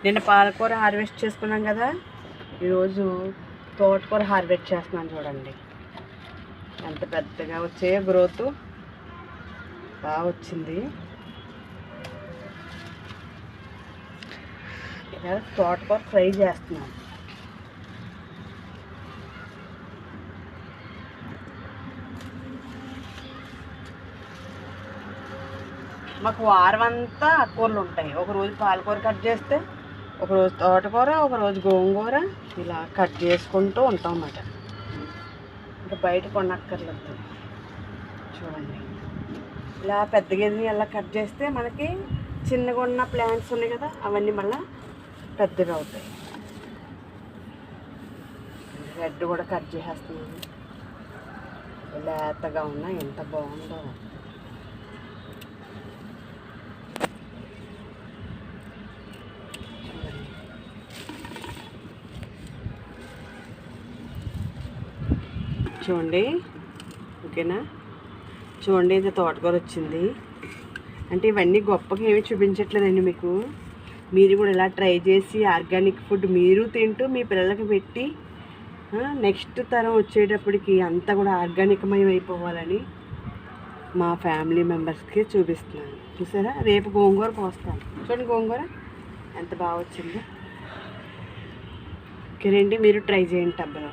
నిన్న పాలకూర హార్వెస్ట్ చేసుకున్నాం కదా, ఈరోజు తోటకూర హార్వెస్ట్ చేస్తున్నాను. చూడండి ఎంత పెద్దగా వచ్చే గ్రోత్ బాగా వచ్చింది. ఇలా తోటకూర ఫ్రై చేస్తున్నాను. మాకు వారం అంతా కూరలు ఉంటాయి. ఒకరోజు పాలకూర కట్ చేస్తే, ఒకరోజు తోటకూర, ఒకరోజు గోంగూర, ఇలా కట్ చేసుకుంటూ ఉంటాం అన్నమాట. ఇంకా బయట కొనక్కర్లేదు. చూడండి ఇలా పెద్ద గేదెని ఎలా కట్ చేస్తే మనకి చిన్నగా ఉన్న ప్లాంట్స్ ఉన్నాయి కదా, అవన్నీ మళ్ళీ పెద్దగా అవుతాయి. రెడ్ కూడా కట్ చేసేస్తున్నాను. లేతగా ఉన్నా ఎంత బాగుందో. చూడండి, ఓకేనా? చూడండి, ఇది తోటకూర వచ్చింది. అంటే ఇవన్నీ గొప్పగా ఏమీ చూపించట్లేదండి మీకు. మీరు కూడా ఇలా ట్రై చేసి ఆర్గానిక్ ఫుడ్ మీరు తింటూ మీ పిల్లలకి పెట్టి నెక్స్ట్ తరం వచ్చేటప్పటికి అంతా కూడా ఆర్గానికమయం అయిపోవాలని మా ఫ్యామిలీ మెంబర్స్కి చూపిస్తున్నాను. చూసారా, రేపు గోంగూర కోస్తాను. చూడండి గోంగూర ఎంత బాగా వచ్చిందో. ఓకే రండి, మీరు ట్రై చేయండి టబ్లో.